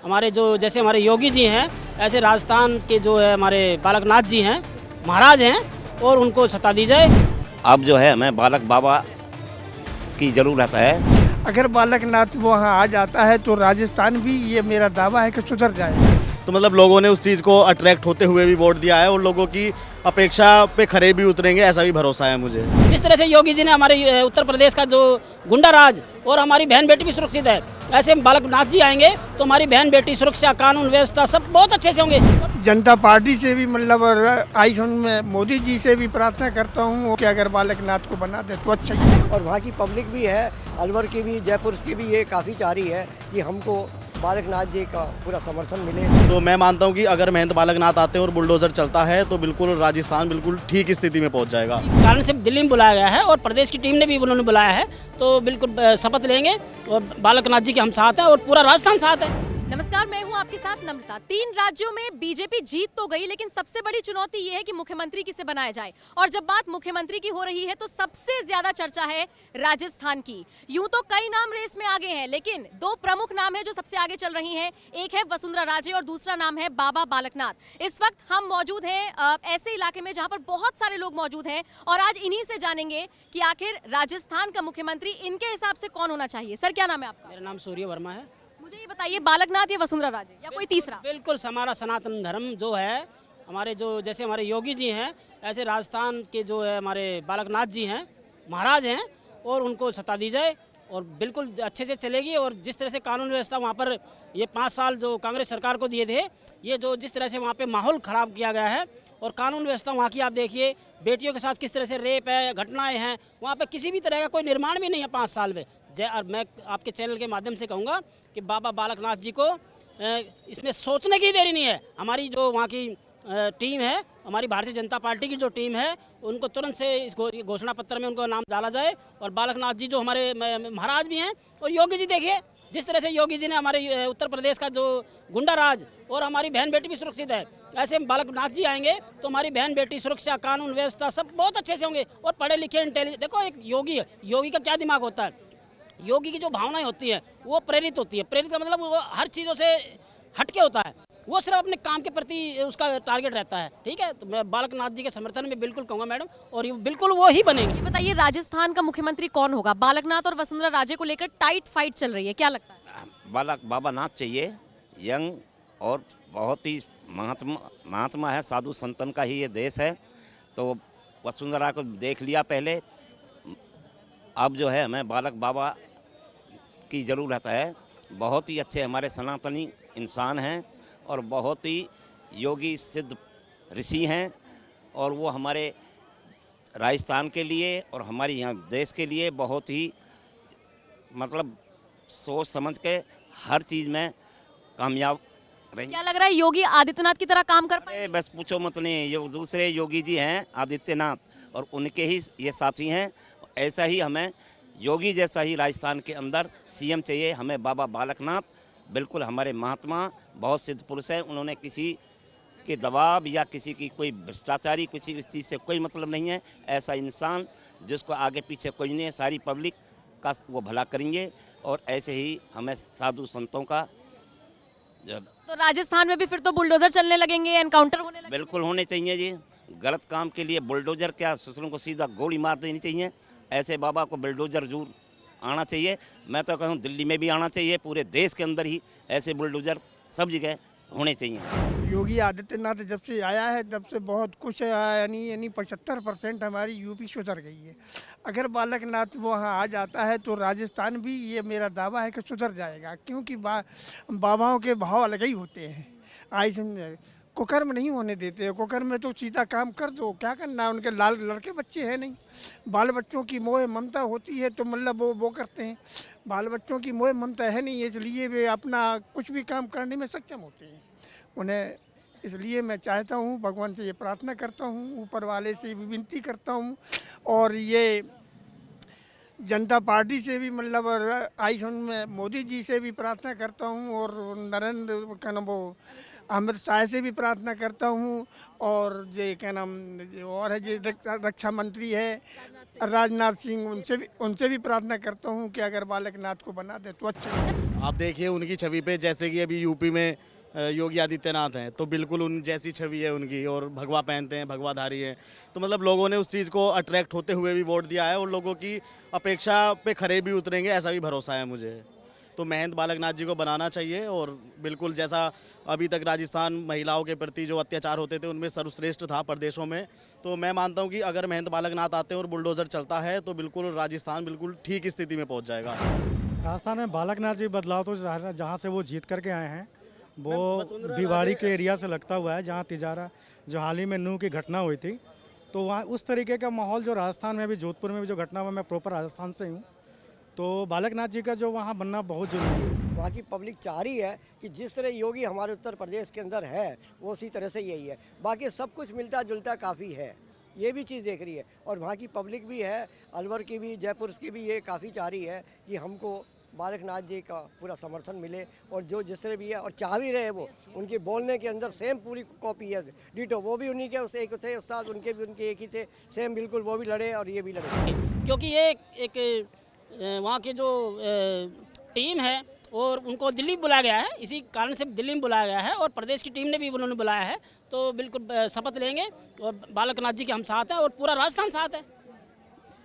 हमारे जो जैसे हमारे योगी जी हैं, ऐसे राजस्थान के जो है हमारे बालकनाथ जी हैं, महाराज हैं, और उनको सत्ता दी जाए। अब जो है हमें बालक बाबा की ज़रूरत है। अगर बालकनाथ वहाँ आ जाता है तो राजस्थान भी, ये मेरा दावा है कि सुधर जाएगा। तो मतलब लोगों ने उस चीज़ को अट्रैक्ट होते हुए भी वोट दिया है और लोगों की अपेक्षा पे खरे भी उतरेंगे, ऐसा भी भरोसा है मुझे। जिस तरह से योगी जी ने हमारे उत्तर प्रदेश का जो गुंडा राज और हमारी बहन बेटी भी सुरक्षित है, ऐसे बालकनाथ जी आएंगे तो हमारी बहन बेटी सुरक्षा, कानून व्यवस्था सब बहुत अच्छे से होंगे। जनता पार्टी से भी मतलब आई मैं मोदी जी से भी प्रार्थना करता हूँ कि अगर बालकनाथ को बना दे तो अच्छा ही। और वहाँ की पब्लिक भी है, अलवर की भी, जयपुर की भी, ये काफ़ी चाह रही है कि हमको बालकनाथ जी का पूरा समर्थन मिले। तो मैं मानता हूँ कि अगर महंत बालकनाथ आते हैं और बुलडोजर चलता है तो बिल्कुल राजस्थान बिल्कुल ठीक स्थिति में पहुँच जाएगा। कारण से दिल्ली में बुलाया गया है और प्रदेश की टीम ने भी उन्होंने बुलाया है, तो बिल्कुल शपथ लेंगे और बालकनाथ जी के हम साथ हैं और पूरा राजस्थान साथ है। नमस्कार, मैं हूं आपके साथ नम्रता। 3 राज्यों में बीजेपी जीत तो गई, लेकिन सबसे बड़ी चुनौती ये है कि मुख्यमंत्री किसे बनाया जाए। और जब बात मुख्यमंत्री की हो रही है तो सबसे ज्यादा चर्चा है राजस्थान की। यूं तो कई नाम रेस में आगे हैं, लेकिन 2 प्रमुख नाम है जो सबसे आगे चल रही हैं। एक है वसुंधरा राजे और दूसरा नाम है बाबा बालकनाथ। इस वक्त हम मौजूद हैं ऐसे इलाके में जहां पर बहुत सारे लोग मौजूद हैं और आज इन्हीं से जानेंगे कि आखिर राजस्थान का मुख्यमंत्री इनके हिसाब से कौन होना चाहिए। सर, क्या नाम है आपका? मेरा नाम सूर्य वर्मा है। मुझे ये बताइए, बालकनाथ या वसुंधरा राजे या कोई तीसरा? बिल्कुल हमारा सनातन धर्म जो है, हमारे जो जैसे हमारे योगी जी हैं, ऐसे राजस्थान के जो है हमारे बालकनाथ जी हैं, महाराज हैं, और उनको सत्ता दी जाए और बिल्कुल अच्छे से चलेगी। और जिस तरह से कानून व्यवस्था वहाँ पर ये 5 साल जो कांग्रेस सरकार को दिए थे, ये जो जिस तरह से वहाँ पे माहौल ख़राब किया गया है और कानून व्यवस्था वहाँ की आप देखिए, बेटियों के साथ किस तरह से रेप है, घटनाएं हैं, वहाँ पे किसी भी तरह का कोई निर्माण भी नहीं है 5 साल में। और मैं आपके चैनल के माध्यम से कहूँगा कि बाबा बालकनाथ जी को इसमें सोचने की देरी नहीं है। हमारी जो वहाँ की टीम है, हमारी भारतीय जनता पार्टी की जो टीम है, उनको तुरंत से इस घोषणा पत्र में उनको नाम डाला जाए। और बालकनाथ जी जो हमारे महाराज भी हैं, और योगी जी देखिए जिस तरह से योगी जी ने हमारे उत्तर प्रदेश का जो गुंडा राज और हमारी बहन बेटी भी सुरक्षित है, ऐसे बालकनाथ जी आएंगे तो हमारी बहन बेटी सुरक्षा, कानून व्यवस्था सब बहुत अच्छे से होंगे। और पढ़े लिखे इंटेलिजेंट, देखो एक योगी है, योगी का क्या दिमाग होता है, योगी की जो भावनाएं होती है वो प्रेरित होती है। प्रेरित का मतलब वो हर चीज़ों से हटके होता है, वो सिर्फ अपने काम के प्रति उसका टारगेट रहता है। ठीक है, तो मैं बालकनाथ जी के समर्थन में बिल्कुल कहूँगा मैडम, और ये बिल्कुल वो ही बनेंगे। ये बताइए, राजस्थान का मुख्यमंत्री कौन होगा? बालकनाथ और वसुंधरा राजे को लेकर टाइट फाइट चल रही है, क्या लगता है? बालक बाबा नाथ चाहिए, यंग और बहुत ही महात्मा है, साधु संतन का ही ये देश है। तो वसुंधरा को देख लिया पहले, अब जो है हमें बालक बाबा की ज़रूरत है। बहुत ही अच्छे हमारे सनातनी इंसान हैं और बहुत ही योगी सिद्ध ऋषि हैं, और वो हमारे राजस्थान के लिए और हमारे यहाँ देश के लिए बहुत ही मतलब सोच समझ के हर चीज़ में कामयाब रहेंगे। क्या लग रहा है, योगी आदित्यनाथ की तरह काम कर पाए? बस पूछो मत नहीं, ये दूसरे योगी जी हैं आदित्यनाथ, और उनके ही ये साथी हैं। ऐसा ही हमें योगी जैसा ही राजस्थान के अंदर सीएम चाहिए हमें, बाबा बालकनाथ। बिल्कुल हमारे महात्मा, बहुत सिद्ध पुरुष हैं, उन्होंने किसी के दबाव या किसी की कोई भ्रष्टाचारी किसी इस चीज़ से कोई मतलब नहीं है। ऐसा इंसान जिसको आगे पीछे कोई नहीं है, सारी पब्लिक का वो भला करेंगे। और ऐसे ही हमें साधु संतों का तो राजस्थान में भी फिर तो बुलडोजर चलने लगेंगे, एनकाउंटर होने लगेंगे? बिल्कुल होने चाहिए जी। गलत काम के लिए बुलडोजर क्या, ससुरों को सीधा गोली मार देनी चाहिए। ऐसे बाबा को बुलडोजर जरूर आना चाहिए। मैं तो कहूँ दिल्ली में भी आना चाहिए, पूरे देश के अंदर ही ऐसे बुलडोजर सब जगह होने चाहिए। योगी आदित्यनाथ जब से आया है तब से बहुत कुछ यानी 75% हमारी यूपी सुधर गई है। अगर बालकनाथ वहाँ आ जाता है तो राजस्थान भी, ये मेरा दावा है कि सुधर जाएगा। क्योंकि बाबाओं के भाव अलग ही होते हैं। आई कुकर्म नहीं होने देते। कुकर्म में तो सीधा काम कर दो, क्या करना है, उनके लाल लड़के बच्चे हैं नहीं। बाल बच्चों की मोह ममता होती है तो मतलब वो करते हैं। बाल बच्चों की मोह ममता है नहीं, इसलिए वे अपना कुछ भी काम करने में सक्षम होते हैं उन्हें। इसलिए मैं चाहता हूँ, भगवान से ये प्रार्थना करता हूँ, ऊपर वाले से भी विनती करता हूँ, और ये जनता पार्टी से भी मतलब आई मैं मोदी जी से भी प्रार्थना करता हूँ, और नरेंद्र क्या नाम वो अमित शाह से भी प्रार्थना करता हूँ, और ये क्या नाम जो और है, जो रक्षा मंत्री है राजनाथ सिंह, उनसे भी प्रार्थना करता हूँ कि अगर बालकनाथ को बना दे तो अच्छा। आप देखिए उनकी छवि पे, जैसे कि अभी यूपी में योगी आदित्यनाथ हैं, तो बिल्कुल उन जैसी छवि है उनकी, और भगवा पहनते हैं, भगवाधारी हैं, तो मतलब लोगों ने उस चीज़ को अट्रैक्ट होते हुए भी वोट दिया है और लोगों की अपेक्षा पे खरे भी उतरेंगे, ऐसा भी भरोसा है मुझे। तो महंत बालकनाथ जी को बनाना चाहिए, और बिल्कुल जैसा अभी तक राजस्थान महिलाओं के प्रति जो अत्याचार होते थे उनमें सर्वश्रेष्ठ था प्रदेशों में, तो मैं मानता हूँ कि अगर महंत बालकनाथ आते हैं और बुलडोज़र चलता है तो बिल्कुल राजस्थान बिल्कुल ठीक स्थिति में पहुँच जाएगा। राजस्थान में बालकनाथ जी बदलाव तो जहाँ से वो जीत करके आए हैं वो भिवाड़ी के एरिया से लगता हुआ है, जहाँ तिजारा जो हाल ही में नूह की घटना हुई थी, तो वहाँ उस तरीके का माहौल जो राजस्थान में भी, जोधपुर में भी जो घटना हुआ, मैं प्रॉपर राजस्थान से हूँ, तो बालकनाथ जी का जो वहाँ बनना बहुत जरूरी है। वहाँ की पब्लिक चाह रही है कि जिस तरह योगी हमारे उत्तर प्रदेश के अंदर है वो उसी तरह से यही है, बाकी सब कुछ मिलता जुलता काफ़ी है, ये भी चीज़ देख रही है। और वहाँ की पब्लिक भी है, अलवर की भी, जयपुर की भी, ये काफ़ी चाह रही है कि हमको बालकनाथ जी का पूरा समर्थन मिले, और जो जिस तरह भी है और चाह भी रहे वो, उनके बोलने के अंदर सेम पूरी कॉपी है, डिटो, वो भी उन्हीं के उस एक थे उस्ताद, उनके भी उनके एक ही थे, सेम बिल्कुल, वो भी लड़े और ये भी लड़े। क्योंकि ये एक वहाँ की जो टीम है और उनको दिल्ली बुलाया गया है, इसी कारण से दिल्ली में बुलाया गया है, और प्रदेश की टीम ने भी उन्होंने बुलाया है, तो बिल्कुल शपथ लेंगे और बालकनाथ जी के हम साथ हैं और पूरा राजस्थान साथ है।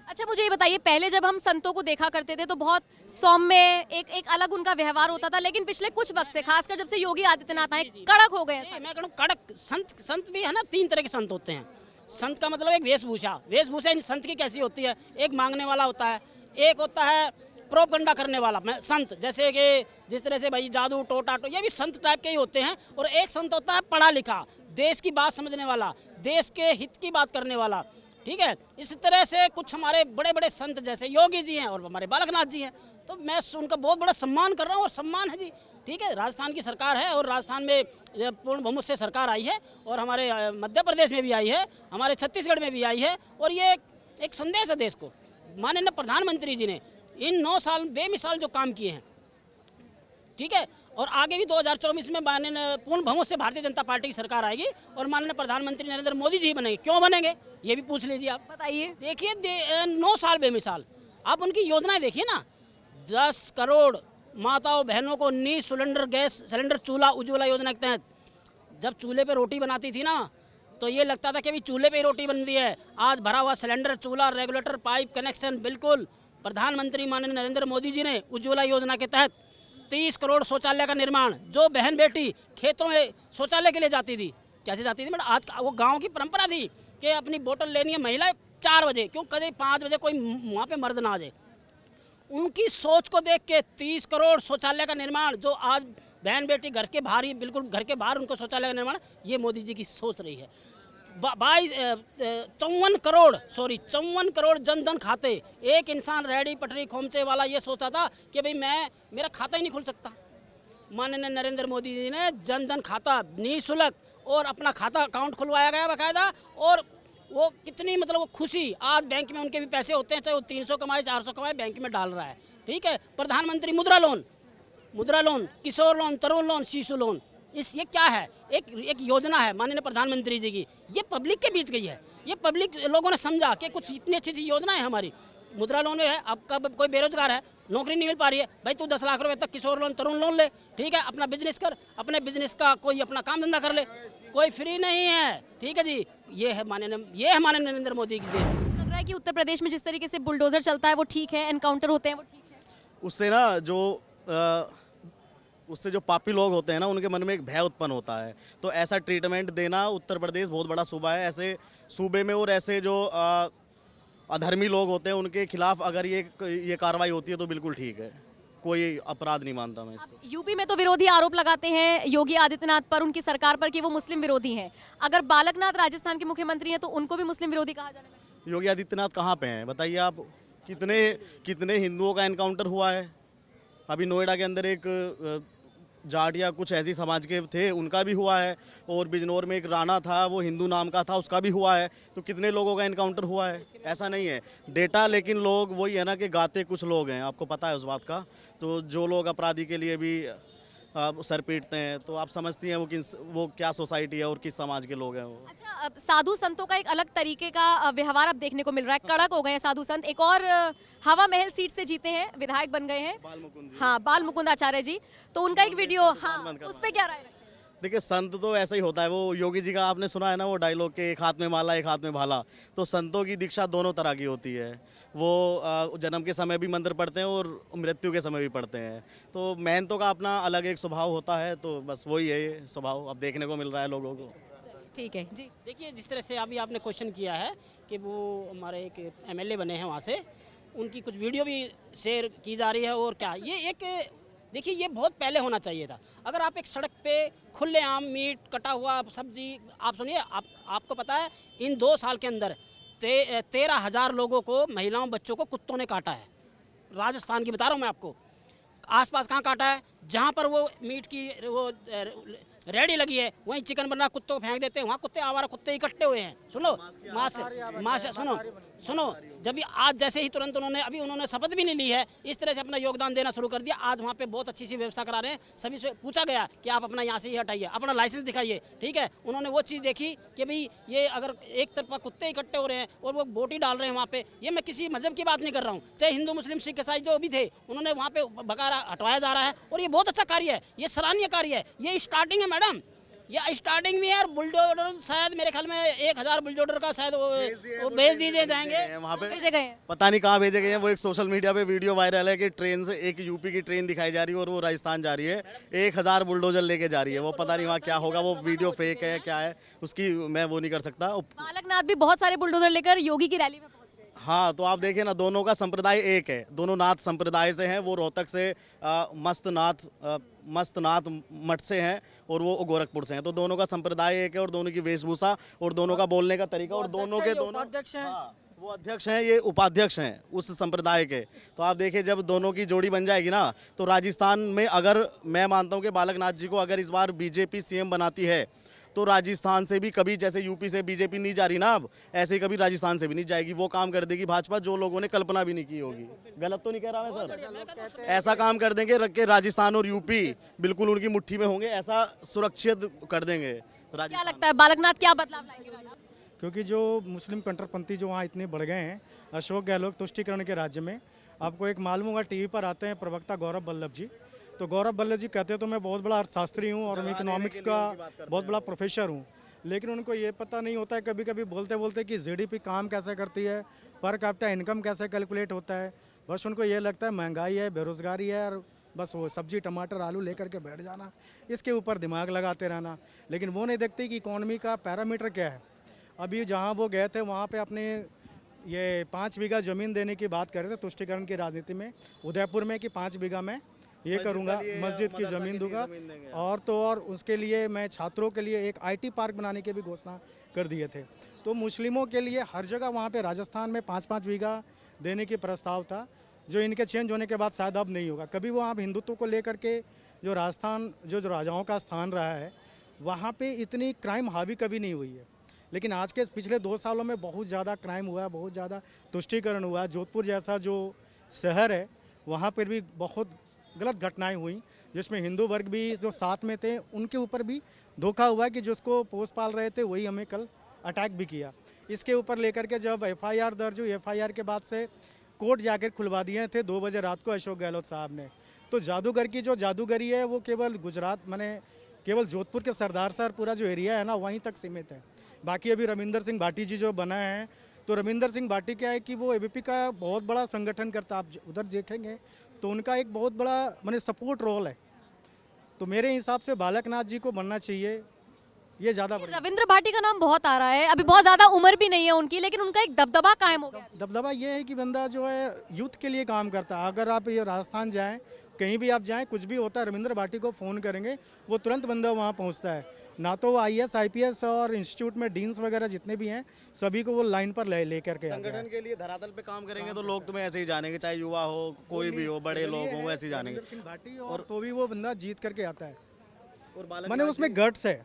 अच्छा मुझे ये बताइए, पहले जब हम संतों को देखा करते थे तो बहुत सौम्य, एक अलग उनका व्यवहार होता था, लेकिन पिछले कुछ वक्त से, खासकर जब से योगी आदित्यनाथ आए, कड़क हो गए हैं। मैं कहूँ कड़क संत भी है ना, 3 तरह के संत होते हैं। संत का मतलब एक वेशभूषा इन संत की कैसी होती है, एक मांगने वाला होता है, एक होता है प्रोपगंडा करने वाला संत, जैसे कि जिस तरह से भाई जादू टोटा ये भी संत टाइप के ही होते हैं, और एक संत होता है पढ़ा लिखा, देश की बात समझने वाला, देश के हित की बात करने वाला, ठीक है। इस तरह से कुछ हमारे बड़े बड़े संत जैसे योगी जी हैं और हमारे बालकनाथ जी हैं, तो मैं उनका बहुत बड़ा सम्मान कर रहा हूँ, और सम्मान है जी, ठीक है। राजस्थान की सरकार है और राजस्थान में पूर्ण बहुमत से सरकार आई है, और हमारे मध्य प्रदेश में भी आई है, हमारे छत्तीसगढ़ में भी आई है, और ये एक संदेश है देश को। माननीय प्रधानमंत्री जी ने इन 9 साल बेमिसाल जो काम किए हैं, ठीक है, और आगे भी 2024 में माननीय पूर्ण बहुमत से भारतीय जनता पार्टी की सरकार आएगी और माननीय प्रधानमंत्री नरेंद्र मोदी जी बनेंगे। क्यों बनेंगे ये भी पूछ लीजिए आप। बताइए। देखिए 9 साल बेमिसाल, आप उनकी योजनाएं देखिए ना। 10 करोड़ माताओं बहनों को सिलेंडर गैस सिलेंडर चूल्हा उज्ज्वला योजना के तहत, जब चूल्हे पे रोटी बनाती थी ना तो ये लगता था कि अभी चूल्हे पे ही रोटी बन रही है। आज भरा हुआ सिलेंडर, चूल्हा, रेगुलेटर, पाइप कनेक्शन, बिल्कुल प्रधानमंत्री माननीय नरेंद्र मोदी जी ने उज्ज्वला योजना के तहत 30 करोड़ शौचालय का निर्माण। जो बहन बेटी खेतों में शौचालय के लिए जाती थी, कैसे जाती थी मैडम, आज वो गांव की परंपरा थी कि अपनी बोतल लेनी है महिला 4 बजे, क्यों कभी 5 बजे कोई वहाँ पे मर्द ना आ जाए। उनकी सोच को देख के 30 करोड़ शौचालय का निर्माण, जो आज बहन बेटी घर के बाहर ही, बिल्कुल घर के बाहर उनको शौचालय का निर्माण, ये मोदी जी की सोच रही है। 54 करोड़ जनधन खाते। एक इंसान रेहड़ी पटरी खोमचे वाला ये सोचता था कि भाई मेरा खाता ही नहीं खुल सकता। माननीय नरेंद्र मोदी जी ने जनधन खाता निःशुल्क और अपना खाता अकाउंट खुलवाया गया बाकायदा, और वो कितनी मतलब वो खुशी, आज बैंक में उनके भी पैसे होते हैं, चाहे वो 300 कमाए 400 कमाए, बैंक में डाल रहा है, ठीक है। प्रधानमंत्री मुद्रा लोन, किशोर लोन, तरुण लोन, शिशु लोन, ये क्या है, एक योजना है माननीय प्रधानमंत्री जी की, ये पब्लिक के बीच गई है, ये पब्लिक लोगों ने समझा कि कुछ इतनी अच्छी योजना है हमारी। मुद्रा लोन में है, अब कब कोई बेरोजगार है, नौकरी नहीं मिल पा रही है, भाई तू 10 लाख रुपए तक किशोर लोन, तरुण लोन ले, ठीक है, अपना बिजनेस कर, अपने बिजनेस का कोई अपना काम धंधा कर ले, कोई फ्री नहीं है, ठीक है जी। ये है माननीय नरेंद्र मोदी की देन। लग रहा है कि उत्तर प्रदेश में जिस तरीके से बुलडोजर चलता है वो ठीक है, एनकाउंटर होते हैं वो ठीक है। उससे ना उससे जो पापी लोग होते हैं ना, उनके मन में एक भय उत्पन्न होता है, तो ऐसा ट्रीटमेंट देना, उत्तर प्रदेश बहुत बड़ा सूबा है, ऐसे सूबे में और ऐसे जो अधर्मी लोग होते हैं उनके खिलाफ अगर ये कार्रवाई होती है तो बिल्कुल ठीक है, कोई अपराध नहीं मानता मैं इसको। यूपी में तो विरोधी आरोप लगाते हैं योगी आदित्यनाथ पर, उनकी सरकार पर, कि वो मुस्लिम विरोधी हैं। अगर बालकनाथ राजस्थान के मुख्यमंत्री हैं तो उनको भी मुस्लिम विरोधी कहा जाने लगा। योगी आदित्यनाथ कहाँ पे हैं बताइए आप? कितने हिंदुओं का एनकाउंटर हुआ है? अभी नोएडा के अंदर एक जाट या कुछ ऐसी समाज के थे, उनका भी हुआ है, और बिजनौर में एक राणा था, वो हिंदू नाम का था, उसका भी हुआ है। तो कितने लोगों का एनकाउंटर हुआ है? ऐसा नहीं है डेटा, लेकिन लोग वही है ना कि गाते कुछ लोग हैं, आपको पता है उस बात का। तो जो लोग अपराधी के लिए भी सर पीटते हैं, तो आप समझती हैं वो क्या सोसाइटी है और किस समाज के लोग हैं वो। अच्छा, अब साधु संतों का एक अलग तरीके का व्यवहार अब देखने को मिल रहा है। कड़क हो गए हैं साधु संत। एक और हवा महल सीट से जीते हैं, विधायक बन गए हैं, हाँ, बाल मुकुंद आचार्य जी। तो उनका एक वीडियो, हाँ, उस पर क्या राय रखते हैं? देखिए, संत तो ऐसा ही होता है। वो योगी जी का आपने सुना है ना वो डायलॉग के, एक हाथ में माला एक हाथ में भाला। तो संतों की दीक्षा दोनों तरह की होती है। वो जन्म के समय भी मंत्र पढ़ते हैं और मृत्यु के समय भी पढ़ते हैं। तो महंतों का अपना अलग एक स्वभाव होता है, तो बस वही है ये स्वभाव अब देखने को मिल रहा है लोगों को। ठीक है जी। देखिए, जिस तरह से अभी आपने क्वेश्चन किया है कि वो हमारे एक एमएलए बने हैं, वहाँ से उनकी कुछ वीडियो भी शेयर की जा रही है। और क्या ये एक, देखिए, ये बहुत पहले होना चाहिए था। अगर आप एक सड़क पे खुलेआम मीट कटा हुआ सब्जी, आप सुनिए, आपको पता है इन 2 साल के अंदर 13,000 लोगों को, महिलाओं बच्चों को कुत्तों ने काटा है। राजस्थान की बता रहा हूँ मैं आपको। आसपास कहाँ काटा है? जहाँ पर वो मीट की वो रेडी लगी है, वहीं चिकन बना कुत्तों को फेंक देते हैं। वहाँ कुत्ते, आवारा कुत्ते इकट्ठे हुए हैं। सुनो, माँ से सुनो, जब आज जैसे ही तुरंत उन्होंने शपथ भी नहीं ली है, इस तरह से अपना योगदान देना शुरू कर दिया। आज वहाँ पे बहुत अच्छी सी व्यवस्था करा रहे हैं। सभी से पूछा गया कि आप अपना यहाँ से ही हटाइए, अपना लाइसेंस दिखाइए, ठीक है। उन्होंने वो चीज़ देखी कि भाई ये अगर एक तरफा कुत्ते इकट्ठे हो रहे हैं और वो बोटी डाल रहे हैं वहाँ पे, ये मैं किसी मजहब की बात नहीं कर रहा हूँ, चाहे हिंदू मुस्लिम सिख ईसाई जो भी थे, उन्होंने वहाँ पे बकारा हटवाया जा रहा है। और ये बहुत अच्छा कार्य है, ये सराहनीय कार्य है। ये स्टार्टिंग है मैडम, ये स्टार्टिंग में है। और बुलडोजर शायद मेरे ख्याल में 1,000 बुलडोजर का शायद वो भेज दिए जाएंगे वहाँ पे। भेजे गए हैं। पता नहीं कहाँ भेजे गए हैं। वो एक सोशल मीडिया पे वीडियो वायरल है कि ट्रेन से एक यूपी की ट्रेन दिखाई जा रही है और वो राजस्थान जा रही है, 1,000 बुलडोजर लेके जा रही है। वो पता नहीं वहाँ क्या होगा, वो वीडियो फेक है क्या है उसकी मैं वो नहीं कर सकता। बालकनाथ भी बहुत सारे बुलडोजर लेकर योगी की रैली में पहुंच गए। हाँ, तो आप देखें ना, दोनों का संप्रदाय एक है, दोनों नाथ संप्रदाय से हैं। वो रोहतक से मस्तनाथ मठ से हैं और वो गोरखपुर से हैं। तो दोनों का संप्रदाय एक है और दोनों की वेशभूषा और दोनों का बोलने का तरीका और दोनों के दोनों अध्यक्ष हैं। हाँ, वो अध्यक्ष हैं, ये उपाध्यक्ष हैं उस संप्रदाय के। तो आप देखिए, जब दोनों की जोड़ी बन जाएगी ना, तो राजस्थान में अगर मैं मानता हूँ कि बालकनाथ जी को अगर इस बार बीजेपी सीएम बनाती है, तो राजस्थान से भी कभी, जैसे यूपी से बीजेपी नहीं जा रही ना अब, ऐसे कभी राजस्थान से भी नहीं जाएगी। वो काम कर देगी भाजपा जो लोगों ने कल्पना भी नहीं की होगी। गलत तो नहीं कह रहा मैं सर? ऐसा काम कर देंगे रख के राजस्थान और यूपी बिल्कुल उनकी मुट्ठी में होंगे, ऐसा सुरक्षित कर देंगे। क्या लगता है बालकनाथ क्या बदलाव लाएंगे राजस्थान? क्योंकि जो मुस्लिम कट्टरपंथी जो वहाँ इतने बढ़ गए हैं अशोक गहलोत तुष्टिकरण के राज्य में, आपको एक मालूम होगा, टीवी पर आते हैं प्रवक्ता गौरव वल्लभ जी। तो गौरव वल्लभ जी कहते हैं तो मैं बहुत बड़ा अर्थशास्त्री हूँ और मैं इकोनॉमिक्स का बहुत बड़ा प्रोफेसर हूँ, लेकिन उनको ये पता नहीं होता है कभी कभी बोलते बोलते कि जीडीपी काम कैसे करती है, पर कैपिटा इनकम कैसे कैलकुलेट होता है। बस उनको ये लगता है महंगाई है, बेरोजगारी है, और बस वो सब्जी टमाटर आलू लेकर के बैठ जाना, इसके ऊपर दिमाग लगाते रहना। लेकिन वो नहीं देखते कि इकोनॉमी का पैरामीटर क्या है। अभी जहाँ वो गए थे वहाँ पे अपने ये 5 बीघा ज़मीन देने की बात कर रहे थे तुष्टिकरण की राजनीति में, उदयपुर में, कि 5 बीघा में ये करूँगा, मस्जिद की ज़मीन दूंगा। और तो और उसके लिए मैं छात्रों के लिए एक आईटी पार्क बनाने की भी घोषणा कर दिए थे। तो मुस्लिमों के लिए हर जगह वहाँ पे राजस्थान में 5-5 बीघा देने की प्रस्ताव था, जो इनके चेंज होने के बाद शायद अब नहीं होगा। कभी वहाँ हिंदुत्व को लेकर के जो राजस्थान जो राजाओं का स्थान रहा है, वहाँ पे इतनी क्राइम हावी कभी नहीं हुई है। लेकिन आज के पिछले 2 सालों में बहुत ज़्यादा क्राइम हुआ है, बहुत ज़्यादा तुष्टिकरण हुआ है। जोधपुर जैसा जो शहर है वहाँ पर भी बहुत गलत घटनाएं हुई, जिसमें हिंदू वर्ग भी जो साथ में थे उनके ऊपर भी धोखा हुआ कि जिसको पोस पाल रहे थे वही हमें कल अटैक भी किया। इसके ऊपर लेकर के जब एफआईआर दर्ज हुई, एफआईआर के बाद से कोर्ट जाकर खुलवा दिए थे 2 बजे रात को अशोक गहलोत साहब ने। तो जादूगर की जो जादूगरी है वो केवल गुजरात माने केवल जोधपुर के सरदार सर पूरा जो एरिया है ना वहीं तक सीमित है। बाकी अभी रविंदर सिंह भाटी जी जो बना है, तो रविंदर सिंह भाटी क्या है कि वो एबीपी का बहुत बड़ा संगठन करता, आप उधर देखेंगे तो उनका एक बहुत बड़ा माने सपोर्ट रोल है। तो मेरे हिसाब से बालकनाथ जी को बनना चाहिए, ये ज़्यादा बढ़िया। रविंद्र भाटी का नाम बहुत आ रहा है, अभी बहुत ज़्यादा उम्र भी नहीं है उनकी, लेकिन उनका एक दबदबा कायम हो गया। दबदबा ये है कि बंदा जो है यूथ के लिए काम करता है। अगर आप ये राजस्थान जाएं, कहीं भी आप जाएं, कुछ भी होता है, रविंद्र भाटी को फ़ोन करेंगे वो तुरंत बंदा वहाँ पहुँचता है। ना तो वो IAS IPS और इंस्टीट्यूट में डीन्स वगैरह जितने भी हैं सभी को वो लाइन पर ले करके आता है। संगठन के लिए धरातल पे काम करेंगे तो लोग तुम्हें ऐसे ही जानेंगे, चाहे युवा हो कोई भी हो, बड़े लोग हो, ऐसे ही जानेंगे। रविंदर सिंह भाटी और तो भी वो बंदा जीत करके आता है, और माने उसमें गट्स है।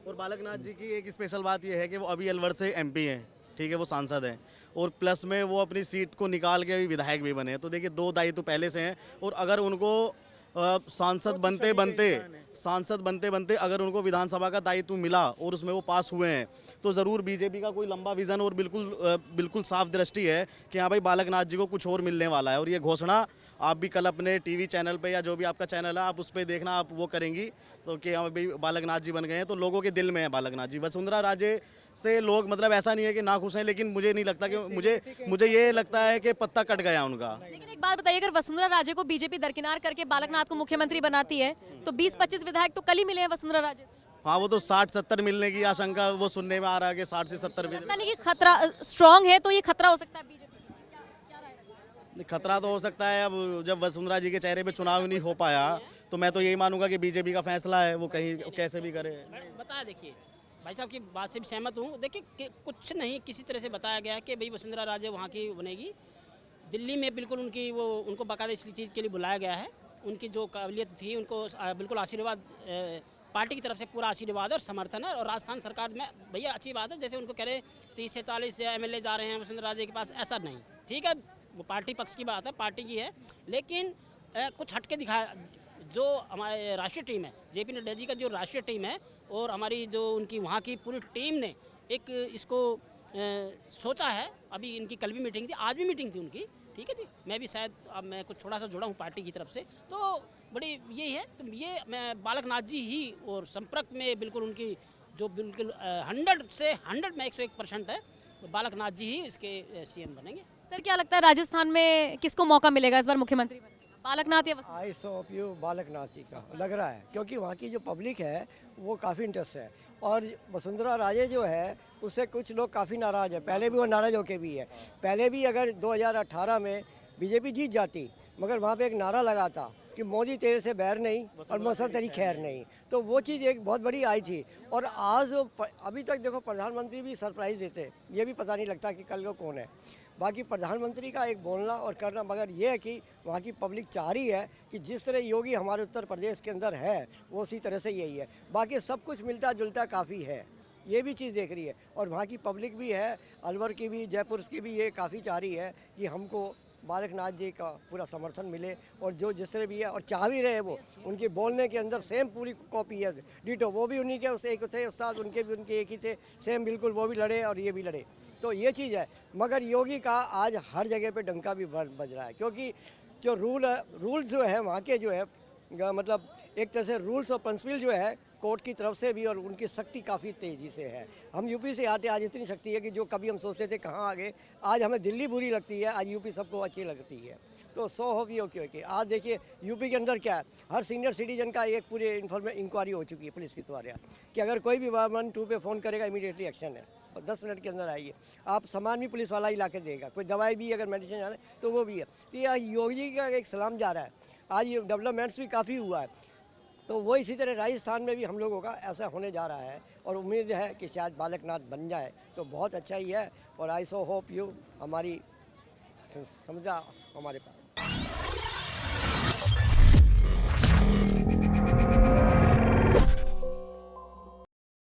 और बालकनाथ जी की एक स्पेशल बात यह है कि वो अभी अलवर से MP हैं, ठीक है, वो सांसद हैं, और प्लस में वो अपनी सीट को निकाल के अभी विधायक भी बने हैं। तो देखिए 2 दायित्व तो पहले से हैं, और अगर उनको सांसद बनते बनते अगर उनको विधानसभा का दायित्व मिला और उसमें वो पास हुए हैं तो ज़रूर बीजेपी का कोई लंबा विज़न और बिल्कुल साफ दृष्टि है कि हाँ भाई बालक नाथ जी को कुछ और मिलने वाला है। और ये घोषणा आप भी कल अपने टीवी चैनल पे या जो भी आपका चैनल है आप उस पर देखना, आप वो करेंगी तो कि हाँ भाई बालक नाथ जी बन गए हैं, तो लोगों के दिल में है बालक नाथ जी। वसुंधरा राजे से लोग मतलब ऐसा नहीं है कि नाखुश हैं, लेकिन मुझे नहीं लगता कि मुझे ये लगता है कि पत्ता कट गया उनका। लेकिन एक बात बताइए, अगर वसुंधरा राजे को बीजेपी दरकिनार करके बालक नाथ को मुख्यमंत्री बनाती है तो 20-25 विधायक तो कल ही मिले हैं वसुंधरा राजे से। हाँ, वो तो 60-70 मिलने की आशंका वो सुनने में आ रहा है कि 60 से 70 यानी कि खतरा स्ट्रांग है, तो ये खतरा हो सकता है बीजेपी के लिए। क्या राय रखते हैं? खतरा तो हो सकता है। अब जब वसुंधरा जी के चेहरे पे चुनाव नहीं हो पाया तो मैं तो यही मानूंगा कि बीजेपी का फैसला है, वो कहीं कैसे भी करे। बताया, देखिए भाई साहब की बात से भी सहमत हूँ। देखिए कुछ नहीं, किसी तरह से बताया गया कि भाई वसुंधरा राजे वहाँ की बनेगी। दिल्ली में बिल्कुल उनको बाकायदा इस चीज़ के लिए बुलाया गया है। उनकी जो काबिलियत थी उनको बिल्कुल आशीर्वाद, पार्टी की तरफ से पूरा आशीर्वाद और समर्थन है। और राजस्थान सरकार में भैया अच्छी बात है, जैसे उनको कह रहे 30 से 40 MLA जा रहे हैं वसुंधरा राजे के पास, ऐसा नहीं, ठीक है, वो पार्टी पक्ष की बात है, पार्टी की है। लेकिन कुछ हटके दिखाया। जो हमारे राष्ट्रीय टीम है, JP नड्डा जी का जो राष्ट्रीय टीम है और हमारी जो उनकी वहाँ की पूरी टीम ने एक इसको सोचा है। अभी इनकी कल भी मीटिंग थी, आज भी मीटिंग थी उनकी, ठीक है जी। मैं भी शायद अब मैं कुछ थोड़ा सा जुड़ा हूँ पार्टी की तरफ से, तो बड़ी यही है। तो ये मैं बालक नाथ जी ही और संपर्क में बिल्कुल उनकी जो बिल्कुल 100 से 100 में 101% है, तो बालक नाथ जी ही इसके CM बनेंगे। सर क्या लगता है राजस्थान में किसको मौका मिलेगा इस बार मुख्यमंत्री बनने का, बालक नाथ या वसुंधरा? आई सो ऑफ यू बालक नाथ जी का लग रहा है, क्योंकि वहाँ की जो पब्लिक है वो काफ़ी इंटरेस्ट है। और वसुंधरा राजे जो है उससे कुछ लोग काफ़ी नाराज़ है, पहले भी वो नाराज़ होके भी है। पहले भी अगर 2018 में बीजेपी जीत जाती, मगर वहाँ पे एक नारा लगा था कि मोदी तेरे से बैर नहीं और मौसम तेरी खैर नहीं, तो वो चीज़ एक बहुत बड़ी आई थी। और आज अभी तक देखो प्रधानमंत्री भी सरप्राइज़ देते, ये भी पता नहीं लगता कि कल को कौन है। बाकी प्रधानमंत्री का एक बोलना और करना, मगर ये है कि वहाँ की पब्लिक चाह रही है कि जिस तरह योगी हमारे उत्तर प्रदेश के अंदर है वो उसी तरह से यही है। बाकी सब कुछ मिलता जुलता काफ़ी है, ये भी चीज़ देख रही है। और वहाँ की पब्लिक भी है, अलवर की भी, जयपुर की भी, ये काफ़ी चाह रही है कि हमको बालक नाथ जी का पूरा समर्थन मिले। और जो जिस तरह भी है और चाह भी रहे, वो उनके बोलने के अंदर सेम पूरी कॉपी है, डिटो। वो भी उन्हीं के उस एक थे उस्ताद, उनके भी उनके एक ही थे, सेम बिल्कुल, वो भी लड़े और ये भी लड़े। तो ये चीज़ है। मगर योगी का आज हर जगह पे डंका भी बज रहा है, क्योंकि जो रूल्स जो है वहाँ के जो है, मतलब एक तरह से रूल्स और प्रिंसिपल जो है कोर्ट की तरफ से भी, और उनकी शक्ति काफ़ी तेज़ी से है। हम यूपी से आते, आज इतनी शक्ति है कि जो कभी हम सोचते थे कहाँ आगे, आज हमें दिल्ली बुरी लगती है, आज यूपी सबको अच्छी लगती है। तो 100 हो भी ओके ओके। आज देखिए यूपी के अंदर क्या है, हर सीनियर सिटीजन का एक पूरे इंक्वायरी हो चुकी है पुलिस के द्वारा कि अगर कोई भी 112 पे फ़ोन करेगा इमीडिएटली एक्शन है, और 10 मिनट के अंदर आइए। आप सामान भी पुलिस वाला ही ला के देगा, कोई दवाई भी अगर मेडिसिन जाना है तो वो भी है। तो ये योगी का एक सलाम जा रहा है। आज ये डेवलपमेंट्स भी काफ़ी हुआ है, तो वो इसी तरह राजस्थान में भी हम लोगों का ऐसा होने जा रहा है। और उम्मीद है कि शायद बालक नाथ बन जाए तो बहुत अच्छा ही है। और आई सो होप यू हमारी समझा हमारे पास।